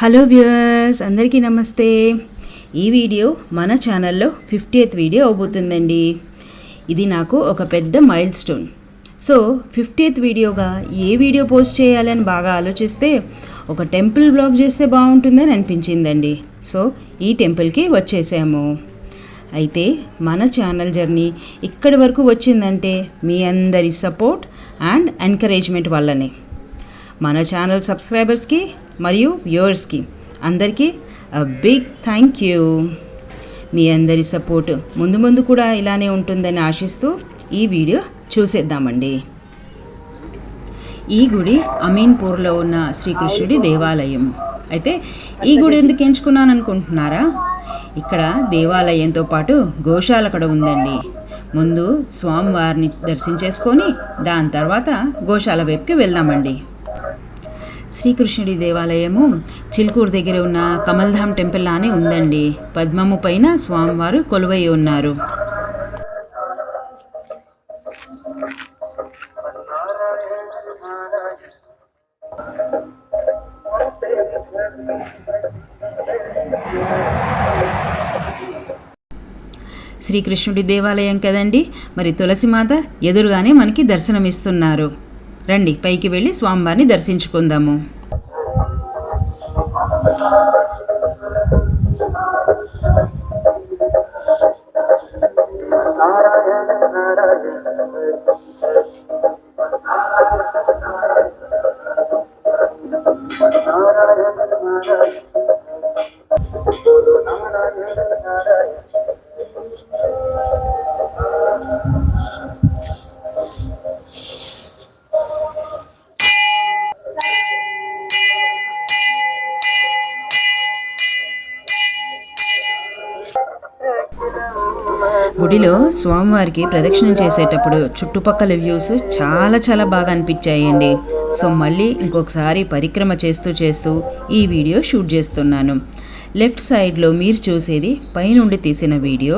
Hello viewers, అందరికీ నమస్తే. ఈ వీడియో మన ఛానల్లో 50th వీడియో అవబోతుందండి. ఇది నాకు ఒక పెద్ద మైల్ స్టోన్. సో 50th వీడియోగా ఏ వీడియో పోస్ట్ చేయాలని బాగా ఆలోచిస్తే ఒక టెంపుల్ బ్లాగ్ చేస్తే బాగుంటుందని అనిపించిందండి. సో ఈ టెంపుల్కి వచ్చేసాము. అయితే మన ఛానల్ జర్నీ ఇక్కడి వరకు వచ్చిందంటే మీ అందరి సపోర్ట్ అండ్ ఎంకరేజ్మెంట్ వల్లనే. మన ఛానల్ సబ్స్క్రైబర్స్కి మరియు వ్యూవర్స్కి అందరికీ బిగ్ థ్యాంక్ యూ. మీ అందరి సపోర్ట్ ముందు ముందు కూడా ఇలానే ఉంటుందని ఆశిస్తూ ఈ వీడియో చూసేద్దామండి. ఈ గుడి అమీన్పూర్లో ఉన్న శ్రీకృష్ణుడి దేవాలయం. అయితే ఈ గుడి ఎందుకు ఎంచుకున్నాను అనుకుంటున్నారా? ఇక్కడ దేవాలయంతో పాటు గోశాల కూడా ఉందండి. ముందు స్వామివారిని దర్శించేసుకొని దాని తర్వాత గోశాల వైపుకి వెళ్దామండి. శ్రీకృష్ణుడి దేవాలయము చిల్కూరు దగ్గర ఉన్న కమల్ధామ్ టెంపుల్ లానే ఉందండి. పద్మము పైన స్వామివారు కొలువై ఉన్నారు. శ్రీకృష్ణుడి దేవాలయం కదండి, మరి తులసిమాత ఎదురుగానే మనకి దర్శనమిస్తున్నారు. రండి పైకి వెళ్ళి స్వామివారిని దర్శించుకుందాము. గుడిలో స్వామివారికి ప్రదక్షిణం చేసేటప్పుడు చుట్టుపక్కల వ్యూస్ చాలా బాగా అనిపించాయండి. సో మళ్ళీ ఇంకొకసారి పరిక్రమ చేస్తూ ఈ వీడియో షూట్ చేస్తున్నాను. లెఫ్ట్ సైడ్లో మీరు చూసేది పైనుండి తీసిన వీడియో,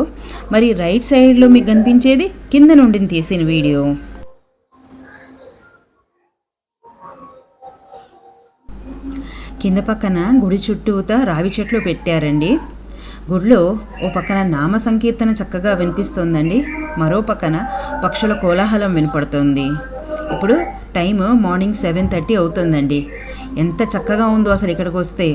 మరి రైట్ సైడ్లో మీకు కనిపించేది కింద నుండి తీసిన వీడియో. కింద పక్కన గుడి చుట్టూతా రావి చెట్లు పెట్టారండి. గుడిలో ఓ పక్కన నామ సంకీర్తన చక్కగా వినిపిస్తోందండి, మరో పక్కన పక్షుల కోలాహలం వినపడుతుంది. ఇప్పుడు టైం మార్నింగ్ 7:30 అవుతుందండి. ఎంత చక్కగా ఉందో అసలు ఇక్కడికి వస్తే.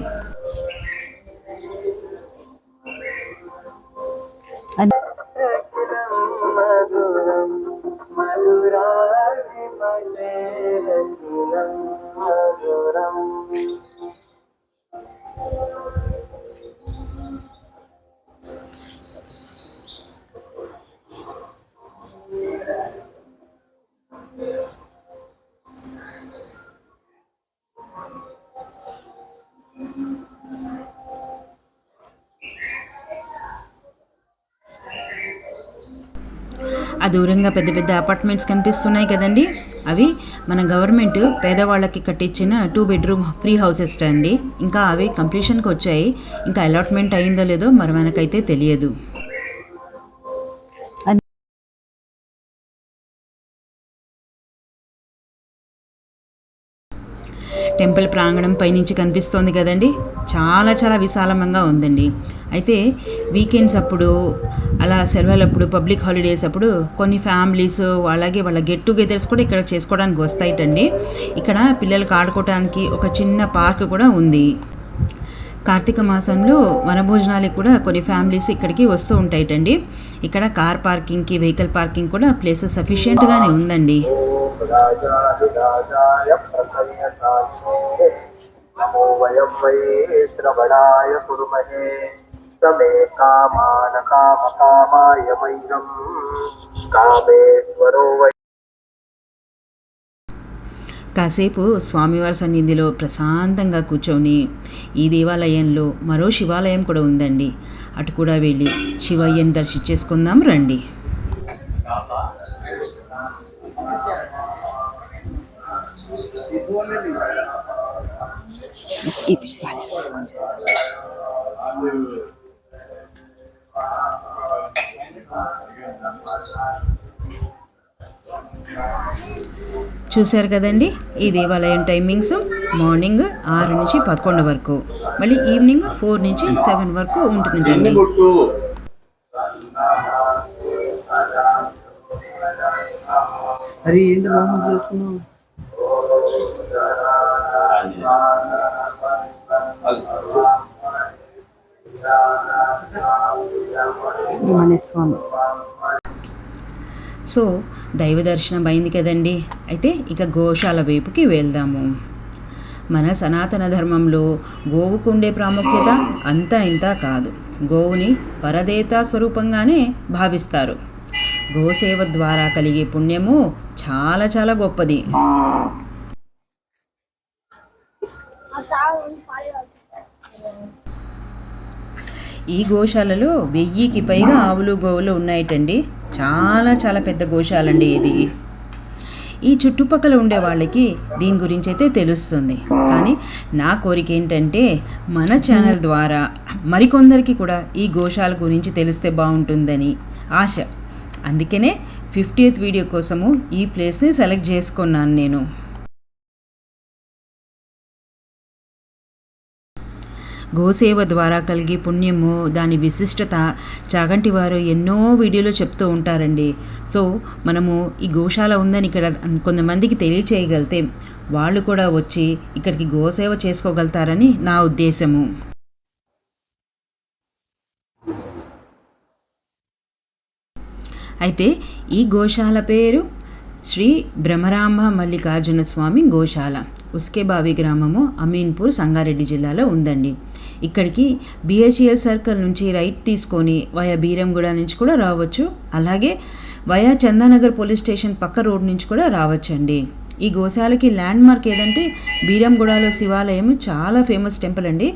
ఆ దూరంగా పెద్ద పెద్ద అపార్ట్మెంట్స్ కనిపిస్తున్నాయి కదండి, అవి మన గవర్నమెంట్ పేదవాళ్ళకి కట్టించిన 2 bedroom ఫ్రీ హౌసెస్ అండి. ఇంకా అవి కంప్లీషన్కి వచ్చాయి. ఇంకా అలాట్మెంట్ అయిందో లేదో మరి మనకైతే తెలియదు. టెంపుల్ ప్రాంగణం పైనుంచి కనిపిస్తోంది కదండి, చాలా విశాలంగా ఉందండి. అయితే వీకెండ్స్ అప్పుడు, అలా సెలవులప్పుడు, పబ్లిక్ హాలిడేస్ అప్పుడు కొన్ని ఫ్యామిలీస్ అలాగే వాళ్ళ గెట్ టుగెదర్స్ కూడా ఇక్కడ చేసుకోవడానికి వస్తాయిటండి. ఇక్కడ పిల్లలకు ఆడుకోవడానికి ఒక చిన్న పార్క్ కూడా ఉంది. కార్తీక మాసంలో వనభోజనాలకు కూడా కొన్ని ఫ్యామిలీస్ ఇక్కడికి వస్తూ ఉంటాయిటండి. ఇక్కడ కార్ పార్కింగ్కి, వెహికల్ పార్కింగ్ కూడా ప్లేస్ సఫిషియెంట్గానే ఉందండి. కాసేపు స్వామివారి సన్నిధిలో ప్రశాంతంగా కూర్చొని, ఈ దేవాలయంలో మరో శివాలయం కూడా ఉందండి, అటు కూడా వెళ్ళి శివయ్యని దర్శించేసుకుందాం రండి. చూశారు కదండి ఈ దేవాలయం టైమింగ్స్. మార్నింగ్ 6 నుంచి 11 వరకు, మళ్ళీ ఈవినింగ్ 4 నుంచి 7 వరకు ఉంటుందండి. అరే ఏంటి బాబు చేస్తున్నావు? స్వామి. సో దైవ దర్శనం అయింది కదండి. అయితే ఇక గోశాల వైపుకి వెళ్దాము. మన సనాతన ధర్మంలో గోవుకు ఉండే ప్రాముఖ్యత అంతా ఇంత కాదు. గోవుని పరదేవతా స్వరూపంగానే భావిస్తారు. గోసేవ ద్వారా కలిగే పుణ్యము చాలా చాలా గొప్పది. ఈ గోశాలలో 1000కి పైగా ఆవులు గోవులు ఉన్నాయటండి. చాలా చాలా పెద్ద గోశాలండి ఇది. ఈ చుట్టుపక్కల ఉండే వాళ్ళకి దీని గురించి అయితే తెలుస్తుంది. కానీ నా కోరిక ఏంటంటే మన ఛానల్ ద్వారా మరికొందరికి కూడా ఈ గోశాల గురించి తెలిస్తే బాగుంటుందని ఆశ. అందుకనే 50th వీడియో కోసము ఈ ప్లేస్ని సెలెక్ట్ చేసుకున్నాను నేను. గోసేవ ద్వారా కలిగే పుణ్యము, దాని విశిష్టత చాగంటి వారు ఎన్నో వీడియోలో చెప్తూ ఉంటారండి. సో మనము ఈ గోశాల ఉందని ఇక్కడ కొంతమందికి తెలియచేయగలిగితే వాళ్ళు కూడా వచ్చి ఇక్కడికి గోసేవ చేసుకోగలుగుతారని నా ఉద్దేశము. అయితే ఈ గోశాల పేరు శ్రీ బ్రహ్మరాంబ మల్లికార్జున స్వామి గోశాల. ఉస్కేబావి గ్రామము, అమీన్పూర్, సంగారెడ్డి జిల్లాలో ఉందండి. ఇక్కడికి బిహెచ్ఎల్ సర్కిల్ నుంచి రైట్ తీసుకొని వయా బీరంగూడ నుంచి కూడా రావచ్చు. అలాగే వయా చందానగర్ పోలీస్ స్టేషన్ పక్క రోడ్ నుంచి కూడా రావచ్చండి. ఈ గోశాలకి ల్యాండ్ మార్క్ ఏదంటే బీరంగూడలో శివాలయం, చాలా ఫేమస్ టెంపుల్ అండి.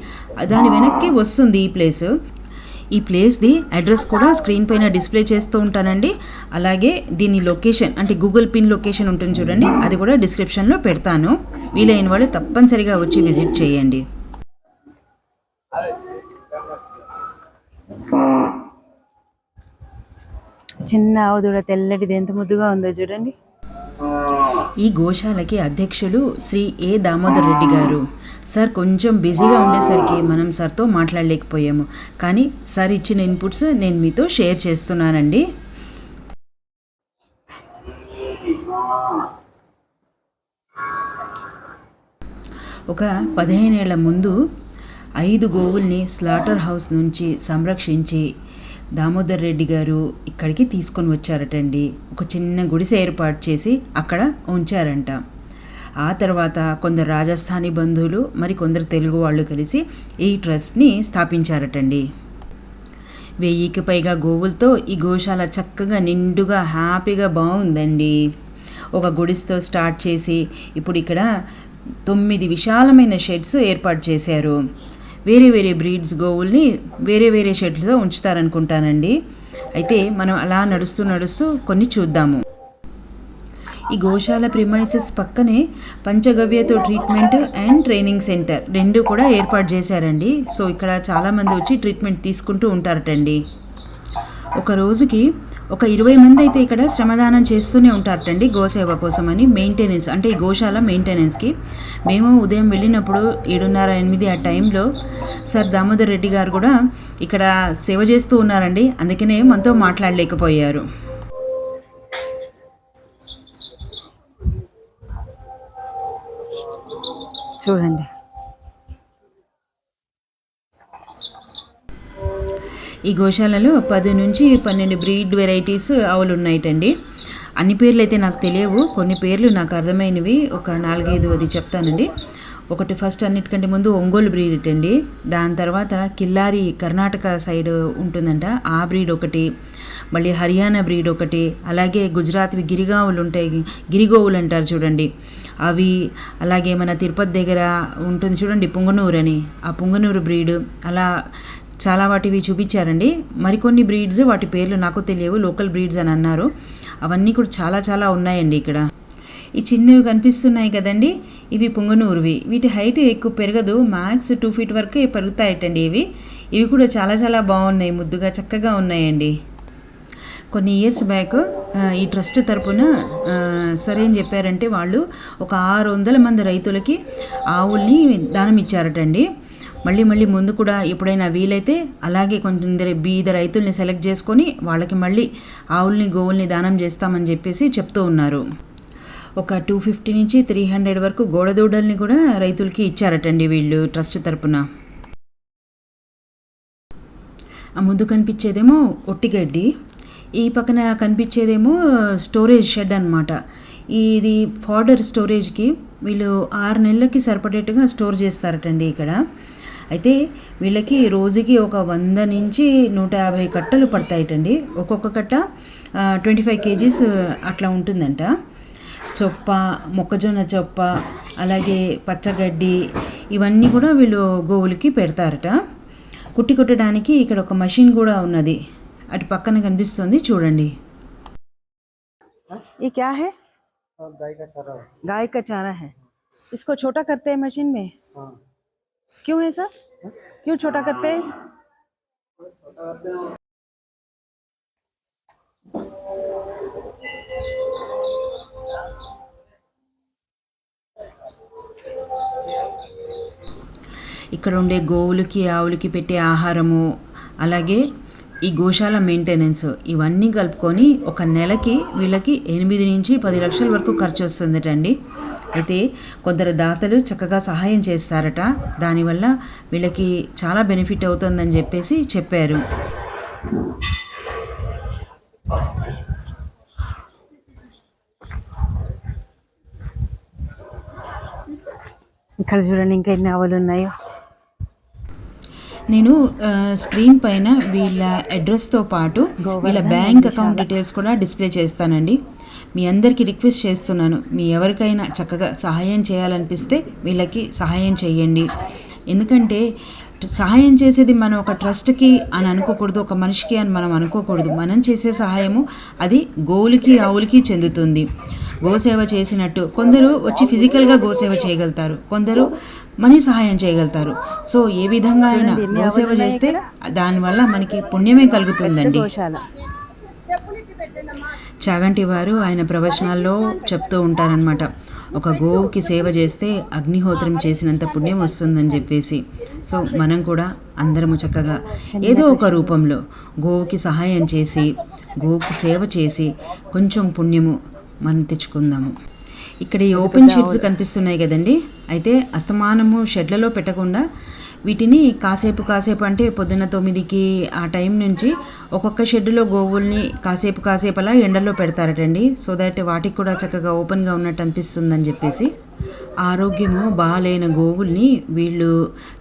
దాని వెనక్కి వస్తుంది ఈ ప్లేస్. ఈ ప్లేస్ది అడ్రస్ కూడా స్క్రీన్ పైన డిస్ప్లే చేస్తూ ఉంటానండి. అలాగే దీని లొకేషన్ అంటే గూగుల్ పిన్ లొకేషన్ ఉంటుంది చూడండి, అది కూడా డిస్క్రిప్షన్లో పెడతాను. వీలైన వాళ్ళు తప్పనిసరిగా వచ్చి విజిట్ చేయండి. చిన్న ఆవు దూడ తెల్లటిది ఎంత ముద్దుగా ఉందో చూడండి. ఈ గోశాలకి అధ్యక్షులు శ్రీ ఏ దామోదర్ రెడ్డి గారు. సార్ కొంచెం బిజీగా ఉండేసరికి మనం సార్తో మాట్లాడలేకపోయాము. కానీ సార్ ఇచ్చిన ఇన్పుట్స్ నేను మీతో షేర్ చేస్తున్నానండి. ఒక 15 ఏళ్ల ముందు 5 గోవుల్ని స్లాటర్ హౌస్ నుంచి సంరక్షించి దామోదర్ రెడ్డి గారు ఇక్కడికి తీసుకొని వచ్చారటండి. ఒక చిన్న గుడిసె ఏర్పాటు చేసి అక్కడ ఉంచారంట. ఆ తర్వాత కొందరు రాజస్థానీ బంధువులు, మరి కొందరు తెలుగు వాళ్ళు కలిసి ఈ ట్రస్ట్ని స్థాపించారటండి. 1000కి పైగా గోవులతో ఈ గోశాల చక్కగా నిండుగా హ్యాపీగా బాగుందండి. ఒక గుడిసెతో స్టార్ట్ చేసి ఇప్పుడు ఇక్కడ 9 విశాలమైన షెడ్స్ ఏర్పాటు చేశారు. వేరే వేరే బ్రీడ్స్ గోవుల్ని వేరే వేరే షెడ్స్లో ఉంచుతారనుకుంటానండి. అయితే మనం అలా నడుస్తూ నడుస్తూ కొన్ని చూద్దాము. ఈ గోశాల ప్రిమైసెస్ పక్కనే పంచగవ్యతో ట్రీట్మెంట్ అండ్ ట్రైనింగ్ సెంటర్ 2 కూడా ఏర్పాటు చేశారండి. సో ఇక్కడ చాలామంది వచ్చి ట్రీట్మెంట్ తీసుకుంటూ ఉంటారటండి. ఒక రోజుకి ఒక 20 మంది అయితే ఇక్కడ శ్రమదానం చేస్తూనే ఉంటారటండి గోసేవ కోసమని. మెయింటెనెన్స్ అంటే ఈ గోశాల మెయింటెనెన్స్కి మేము ఉదయం వెళ్ళినప్పుడు 7:30-8 ఆ టైంలో సార్ దామోదర్ రెడ్డి గారు కూడా ఇక్కడ సేవ చేస్తూ ఉన్నారండి. అందుకనే మనతో మాట్లాడలేకపోయారు. చూడండి, ఈ గోశాలలో 10 నుంచి 12 బ్రీడ్ వెరైటీస్ ఆవులు ఉన్నాయటండి. అన్ని పేర్లు అయితే నాకు తెలియవు, కొన్ని పేర్లు నాకు అర్థమైనవి ఒక 4-5 అది చెప్తానండి. ఒకటి ఫస్ట్ అన్నిటికంటే ముందు ఒంగోలు బ్రీడ్ అండి. దాని తర్వాత కిల్లారి కర్ణాటక సైడ్ ఉంటుందంట, ఆ బ్రీడ్ ఒకటి. మళ్ళీ హర్యానా బ్రీడ్ ఒకటి. అలాగే గుజరాత్వి గిరిగావులు ఉంటాయి, గిరిగోవులు అంటారు చూడండి అవి. అలాగే మన తిరుపతి దగ్గర ఉంటుంది చూడండి పుంగనూరు అని, ఆ పుంగనూరు బ్రీడ్. అలా చాలా వాటివి చూపించారండి. మరికొన్ని బ్రీడ్స్ వాటి పేర్లు నాకు తెలియవు, లోకల్ బ్రీడ్స్ అని అన్నారు. అవన్నీ కూడా చాలా చాలా ఉన్నాయండి ఇక్కడ. ఈ చిన్నవి కనిపిస్తున్నాయి కదండి, ఇవి పుంగనూరువి. వీటి హైట్ ఎక్కువ పెరగదు, మ్యాక్స్ 2 feet వరకే పెరుగుతాయటండి ఇవి. ఇవి కూడా చాలా చాలా బాగున్నాయి, ముద్దుగా చక్కగా ఉన్నాయండి. కొన్ని ఇయర్స్ బ్యాక్ ఈ ట్రస్ట్ తరపున సరే అని చెప్పారంటే వాళ్ళు ఒక 600 మంది రైతులకి ఆవుల్ని దానం ఇచ్చారటండి. మళ్ళీ ముందు కూడా ఎప్పుడైనా వీలైతే అలాగే కొంచెం బీద రైతుల్ని సెలెక్ట్ చేసుకొని వాళ్ళకి మళ్ళీ ఆవుల్ని గోవుల్ని దానం చేస్తామని చెప్పేసి చెప్తూ ఉన్నారు. ఒక 250 నుంచి 300 వరకు గోడదూడల్ని కూడా రైతులకి ఇచ్చారటండి వీళ్ళు ట్రస్ట్ తరపున. ఆ ముందు కనిపించేదేమో ఒట్టిగడ్డి, ఈ పక్కన కనిపించేదేమో స్టోరేజ్ షెడ్ అనమాట. ఇది ఫాడర్ స్టోరేజ్కి వీళ్ళు 6 నెలలకి సరిపడేట్టుగా స్టోర్ చేస్తారటండి ఇక్కడ. అయితే వీళ్ళకి రోజుకి ఒక 100 నుంచి 150 కట్టలు పడతాయటండి. ఒక్కొక్క కట్ట 25 kgs అట్లా ఉంటుందంట. చొప్ప, మొక్కజొన్న చొప్ప, అలాగే పచ్చగడ్డి ఇవన్నీ కూడా వీళ్ళు గోవులకి పెడతారట. కుట్టి కొట్టడానికి ఇక్కడ ఒక మషిన్ కూడా ఉన్నది, అటు పక్కన కనిపిస్తుంది చూడండి. ये क्या है? गाय का चारा है. इसको छोटा करते हैं मशीन में. क्यों है सर? क्यों छोटा करते हैं? ఇక్కడ ఉండే గోవులకి ఆవులకి పెట్టే ఆహారము, అలాగే ఈ గోశాల మెయింటెనెన్స్ ఇవన్నీ కలుపుకొని ఒక నెలకి వీళ్ళకి 8 నుంచి 10 లక్షల వరకు ఖర్చు వస్తుందటండి. అయితే కొందరు దాతలు చక్కగా సహాయం చేస్తారట. దానివల్ల వీళ్ళకి చాలా బెనిఫిట్ అవుతుందని చెప్పేసి చెప్పారు. ఇక్కడ చూడండి ఇంకా ఎన్ని ఆవులు ఉన్నాయో. నేను స్క్రీన్ పైన వీళ్ళ అడ్రస్తో పాటు వీళ్ళ బ్యాంక్ అకౌంట్ డీటెయిల్స్ కూడా డిస్ప్లే చేస్తానండి. మీ అందరికీ రిక్వెస్ట్ చేస్తున్నాను, మీ ఎవరికైనా చక్కగా సహాయం చేయాలనిపిస్తే వీళ్ళకి సహాయం చేయండి. ఎందుకంటే సహాయం చేసేది మనం ఒక ట్రస్ట్కి అని అనుకోకూడదు, ఒక మనిషికి అని మనం అనుకోకూడదు. మనం చేసే సహాయము అది గోవులకి ఆవులకి చెందుతుంది. గోసేవ చేసినట్టు కొందరు వచ్చి ఫిజికల్గా గోసేవ చేయగలుగుతారు, కొందరు మనీ సహాయం చేయగలుగుతారు. సో ఏ విధంగా అయినా గోసేవ చేస్తే దానివల్ల మనకి పుణ్యమే కలుగుతుందండి. చాగంటి వారు ఆయన ప్రవచనాల్లో చెప్తూ ఉంటారనమాట, ఒక గోవుకి సేవ చేస్తే అగ్నిహోత్రం చేసినంత పుణ్యం వస్తుందని చెప్పేసి. సో మనం కూడా అందరము చక్కగా ఏదో ఒక రూపంలో గోవుకి సహాయం చేసి గోవుకి సేవ చేసి కొంచెం పుణ్యము మనం తెచ్చుకుందాము. ఇక్కడ ఈ ఓపెన్ షెడ్స్ కనిపిస్తున్నాయి కదండి. అయితే అస్తమానము షెడ్లలో పెట్టకుండా వీటిని కాసేపు అంటే పొద్దున్న 9కి ఆ టైం నుంచి ఒక్కొక్క షెడ్లో గోవుల్ని కాసేపు అలా ఎండల్లో పెడతారటండి. సో దట్ వాటికి కూడా చక్కగా ఓపెన్గా ఉన్నట్టు అనిపిస్తుందని చెప్పేసి. ఆరోగ్యము బాగాలేని గోవుల్ని వీళ్ళు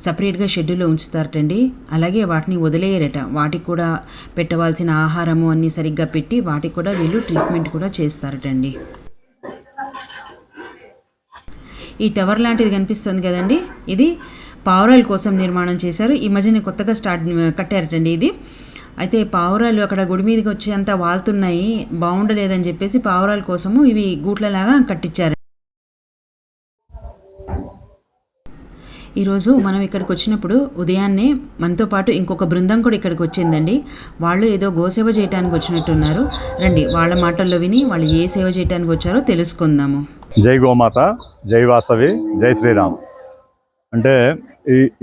సపరేట్గా షెడ్యూల్లో ఉంచుతారటండి. అలాగే వాటిని వదిలేయరట. వాటికి కూడా పెట్టవలసిన ఆహారము అన్నీ సరిగ్గా పెట్టి వాటికి కూడా వీళ్ళు ట్రీట్మెంట్ కూడా చేస్తారటండి. ఈ టవర్ లాంటిది కనిపిస్తుంది కదండి, ఇది పావురాల కోసం నిర్మాణం చేశారు. ఈ మధ్యన కొత్తగా కట్టారటండి ఇది. అయితే పావురాలు అక్కడ గుడి మీదకి వచ్చి అంతా వాళ్తున్నాయి, బాగుండలేదని చెప్పేసి పావురాల కోసము ఇవి గూట్లలాగా కట్టించారు. ఈరోజు మనం ఇక్కడికి వచ్చినప్పుడు ఉదయాన్నే మనతో పాటు ఇంకొక బృందం కూడా ఇక్కడికి వచ్చిందండి. వాళ్ళు ఏదో గోసేవ చేయడానికి వచ్చినట్టున్నారు. రండి వాళ్ళ మాటల్లో విని వాళ్ళు ఏ సేవ చేయడానికి వచ్చారో తెలుసుకుందాము. జై గోమాత, జై వాసవి, జై శ్రీరామ్. అంటే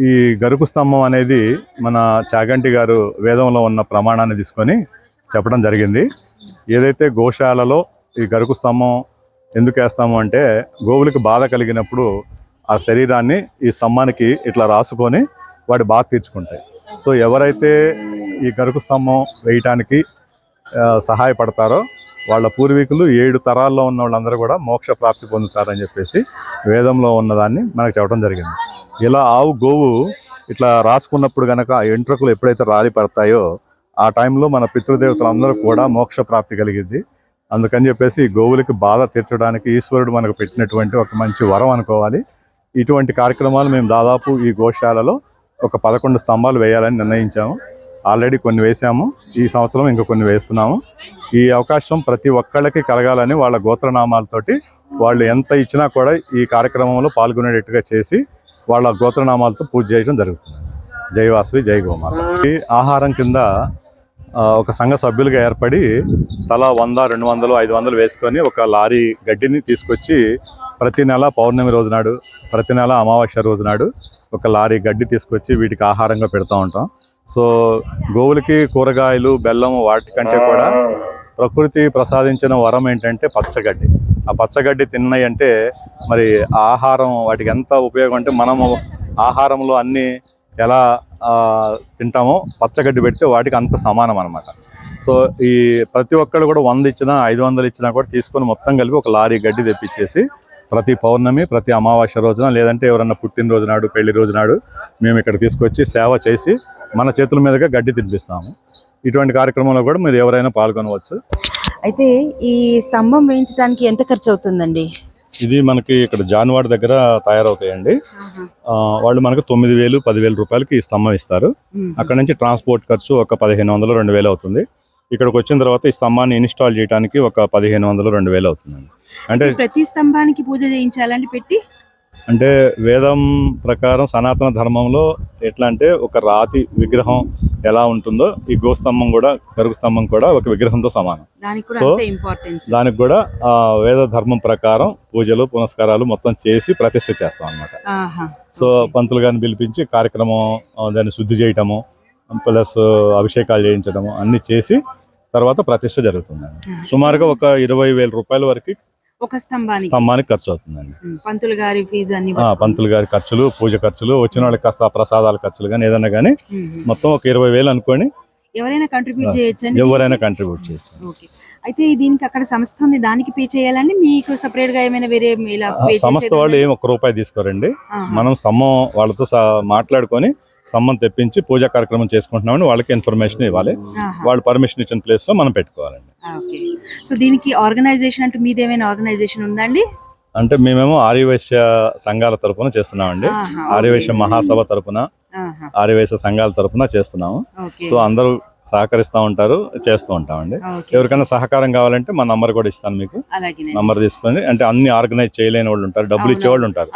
ఈ గరుకు స్తంభం అనేది మన చాగంటి గారు వేదంలో ఉన్న ప్రమాణాన్ని తీసుకొని చెప్పడం జరిగింది. ఏదైతే గోశాలలో ఈ గరుకు స్తంభం ఎందుకు వేస్తాము అంటే, గోవులకి బాధ కలిగినప్పుడు ఆ శరీరాన్ని ఈ స్తంభానికి ఇట్లా రాసుకొని వాటి బాధ తీర్చుకుంటాయి. సో ఎవరైతే ఈ గరుకు స్తంభం వేయటానికి సహాయపడతారో వాళ్ళ పూర్వీకులు 7 తరాల్లో ఉన్న వాళ్ళందరూ కూడా మోక్ష ప్రాప్తి పొందుతారని చెప్పేసి వేదంలో ఉన్నదాన్ని మనకు చెప్పడం జరిగింది. ఇలా గోవు ఇట్లా రాసుకున్నప్పుడు కనుక ఎంట్రుకలు ఎప్పుడైతే రాలి పడతాయో ఆ టైంలో మన పితృదేవతలందరూ కూడా మోక్ష ప్రాప్తి కలిగింది. అందుకని చెప్పేసి గోవులకి బాధ తీర్చడానికి ఈశ్వరుడు మనకు పెట్టినటువంటి ఒక మంచి వరం అనుకోవాలి. ఇటువంటి కార్యక్రమాలు మేము దాదాపు ఈ గోశాలలో ఒక 11 స్తంభాలు వేయాలని నిర్ణయించాము. ఆల్రెడీ కొన్ని వేసాము, ఈ సంవత్సరం ఇంకా కొన్ని వేస్తున్నాము. ఈ అవకాశం ప్రతి ఒక్కళ్ళకి కలగాలని వాళ్ళ గోత్రనామాలతోటి వాళ్ళు ఎంత ఇచ్చినా కూడా ఈ కార్యక్రమంలో పాల్గొనేటట్టుగా చేసి వాళ్ళ గోత్రనామాలతో పూజ చేయడం జరుగుతుంది. జై వాసవి, జై గోమాత. ఈ ఆహారం కింద ఒక సంఘ సభ్యులుగా ఏర్పడి తలా 100, 200, 500 వేసుకొని ఒక లారీ గడ్డిని తీసుకొచ్చి ప్రతి నెల పౌర్ణమి రోజు నాడు, ప్రతి నెల అమావాస్య రోజు నాడు ఒక లారీ గడ్డి తీసుకొచ్చి వీటికి ఆహారంగా పెడతా ఉంటాం. సో గోవులకి కూరగాయలు, బెల్లం వాటికంటే కూడా ప్రకృతి ప్రసాదించిన వరం ఏంటంటే పచ్చగడ్డి. ఆ పచ్చగడ్డి తిన్నాయి అంటే మరి ఆహారం వాటికి ఎంత ఉపయోగం అంటే మనము ఆహారంలో అన్నీ ఎలా తింటామో పచ్చగడ్డి పెడితే వాటికి అంత సమానం అనమాట. సో ఈ ప్రతి ఒక్కళ్ళు కూడా 100 ఇచ్చినా 500 ఇచ్చినా కూడా తీసుకొని మొత్తం కలిపి ఒక లారీ గడ్డి తెప్పించేసి ప్రతి పౌర్ణమి, ప్రతి అమావాస్య రోజున, లేదంటే ఎవరన్నా పుట్టినరోజు నాడు, పెళ్లి రోజు నాడు మేము ఇక్కడ తీసుకొచ్చి సేవ చేసి మన చేతుల మీదుగా గడ్డి తినిపిస్తాము. ఇటువంటి కార్యక్రమంలో కూడా మీరు ఎవరైనా పాల్గొనవచ్చు. అయితే ఈ స్తంభం వేయించడానికి ఎంత ఖర్చు అవుతుందండి? ఇది మనకి ఇక్కడ జాన్వాడ దగ్గర తయారవుతాయండి. వాళ్ళు మనకు 9,000, 10,000 రూపాయలకి ఈ స్తంభం ఇస్తారు. అక్కడ నుంచి ట్రాన్స్పోర్ట్ ఖర్చు ఒక 1,500, 2,000 అవుతుంది. ఇక్కడికి వచ్చిన తర్వాత ఈ స్తంభాన్ని ఇన్స్టాల్ చేయడానికి ఒక 1,500, 2,000 అవుతుందండి. అంటే ప్రతి స్తంభానికి పూజ చేయించాలండి పెట్టి? అంటే వేదం ప్రకారం సనాతన ధర్మంలో ఎట్లా అంటే ఒక రాతి విగ్రహం ఎలా ఉంటుందో ఈ గోస్తంభం కూడా, గరుకు స్తంభం కూడా ఒక విగ్రహంతో సమానం. సో దానికి కూడా వేద ధర్మం ప్రకారం పూజలు, పునస్కారాలు మొత్తం చేసి ప్రతిష్ఠ చేస్తాం అన్నమాట. సో పంతులు గారిని పిలిపించి కార్యక్రమం దాన్ని శుద్ధి చేయటము, ప్లస్ అభిషేకాలు చేయించడము అన్ని చేసి తర్వాత ప్రతిష్ఠ జరుగుతుందండి. సుమారుగా ఒక 20,000 రూపాయల వరకు ఒక స్తంభానికి ఖర్చు అవుతుందండి. పంతులు గారి ఫీజు అన్ని, పంతులు గారి ఖర్చులు, పూజ ఖర్చులు, వచ్చిన వాళ్ళకి కాస్త ప్రసాదాల ఖర్చులు కానీ ఏదన్నా కానీ మొత్తం ఒక 20,000 అనుకోని ఎవరైనా కంట్రిబ్యూట్ చేయొచ్చండి? ఎవరైనా కంట్రిబ్యూట్ చేయొచ్చు. ఓకే. అయితే దీనికి అక్కడ సంస్థ ఉంది, దానికి పే చేయాలని మీకు సెపరేట్ గా ఏమైనా వేరే ఇలా సంస్థ వాళ్ళు ఏం ₹1 తీసుకోరండి. మనం స్తంభం వాళ్ళతో మాట్లాడుకొని స్తంభం తెప్పించి పూజా కార్యక్రమం చేసుకుంటున్నామని వాళ్ళకి ఇన్ఫర్మేషన్ ఇవ్వాలి. వాళ్ళు పర్మిషన్ ఇచ్చిన ప్లేస్ లో మనం పెట్టుకోవాలండి. సో దీనికి ఆర్గనైజేషన్ అంటే మీదేమైనా ఆర్గనైజేషన్ ఉందండి? అంటే మేమేమో ఆర్యవైశ్య సంఘాల తరపున చేస్తున్నామండి. ఆర్యవైశ్య మహాసభ తరపున, ఆర్యవైశ్య సంఘాల తరపున చేస్తున్నాము. సో అందరూ సహకరిస్తూ ఉంటారు, చేస్తూ ఉంటామండి. ఎవరికైనా సహకారం కావాలంటే మా నంబర్ కూడా ఇస్తాను మీకు. నంబర్ తీసుకొని, అంటే అన్ని ఆర్గనైజ్ చేయలేని వాళ్ళు ఉంటారు, డబ్బులు ఇచ్చేవాళ్ళు ఉంటారు,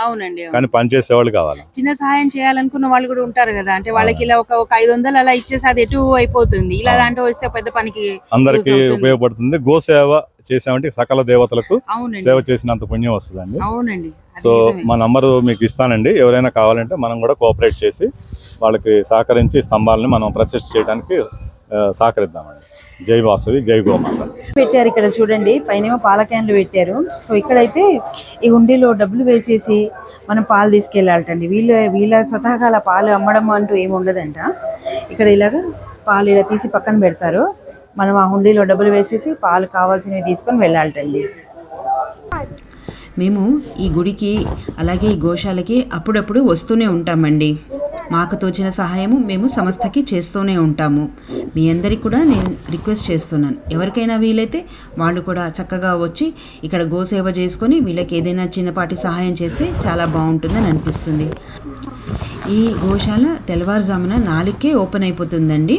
కానీ పని చేసేవాళ్ళు కావాలి. చిన్న సహాయం చేయాలనుకున్న వాళ్ళు కూడా ఉంటారు కదా, అంటే వాళ్ళకి ఇలా ఒక 500 అలా ఇచ్చేసి అది ఎటు అయిపోతుంది, ఇలా దాంట్లో వస్తే పెద్ద పనికి అందరికి ఉపయోగపడుతుంది. గోసేవ చేసామంటే సకల దేవతలకు సేవ చేసినంత పుణ్యం వస్తుందండి. అవునండి. సో మా నంబరు మీకు ఇస్తానండి. ఎవరైనా కావాలంటే మనం కూడా కోఆపరేట్ చేసి వాళ్ళకి సహకరించి స్తంభాలని మనం ప్రతిష్ఠ చేయడానికి సహకరిద్దామండి. జై వాసవి, జై గోమాత. పెట్టారు ఇక్కడ చూడండి, పైనేమో పాల క్యాన్లు పెట్టారు. సో ఇక్కడైతే ఈ హుండీలో డబ్బులు వేసేసి మనం పాలు తీసుకెళ్ళాలటండి. వీళ్ళ స్వతహాగా అలా పాలు అమ్మడం అంటూ ఏమి ఉండదంట. ఇక్కడ ఇలాగ పాలు ఇలా తీసి పక్కన పెడతారు, మనం ఆ హుండీలో డబ్బులు వేసేసి పాలు కావాల్సినవి తీసుకొని వెళ్ళాలటండి. మేము ఈ గుడికి అలాగే ఈ గోశాలకి అప్పుడప్పుడు వస్తూనే ఉంటామండి. మాకు తోచిన సహాయము మేము సంస్థకి చేస్తూనే ఉంటాము. మీ అందరికీ కూడా నేను రిక్వెస్ట్ చేస్తున్నాను, ఎవరికైనా వీలైతే వాళ్ళు కూడా చక్కగా వచ్చి ఇక్కడ గోసేవ చేసుకొని వీళ్ళకి ఏదైనా చిన్నపాటి సహాయం చేస్తే చాలా బాగుంటుందని అనిపిస్తుంది. ఈ గోశాల తెల్లవారుజామున 4కే ఓపెన్ అయిపోతుందండి.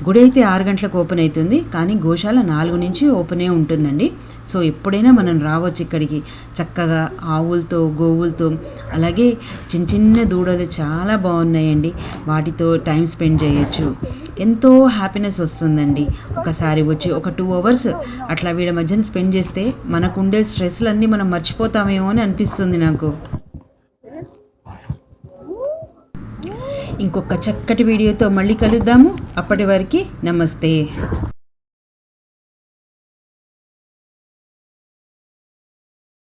గుడి అయితే 6 గంటలకు ఓపెన్ అవుతుంది, కానీ గోశాల 4 నుంచి ఓపెనే ఉంటుందండి. సో ఎప్పుడైనా మనం రావచ్చు ఇక్కడికి. చక్కగా ఆవులతో, గోవులతో, అలాగే చిన్న చిన్న దూడలు చాలా బాగున్నాయండి, వాటితో టైం స్పెండ్ చేయొచ్చు. ఎంతో హ్యాపీనెస్ వస్తుందండి. ఒకసారి వచ్చి ఒక 2 అవర్స్ అట్లా వీళ్ళ మధ్యన స్పెండ్ చేస్తే మనకు ఉండే స్ట్రెస్లన్నీ మనం మర్చిపోతామేమో అని అనిపిస్తుంది నాకు. ఇంకొక చక్కటి వీడియోతో మళ్ళీ కలుద్దాము. అప్పటి వరకు నమస్తే.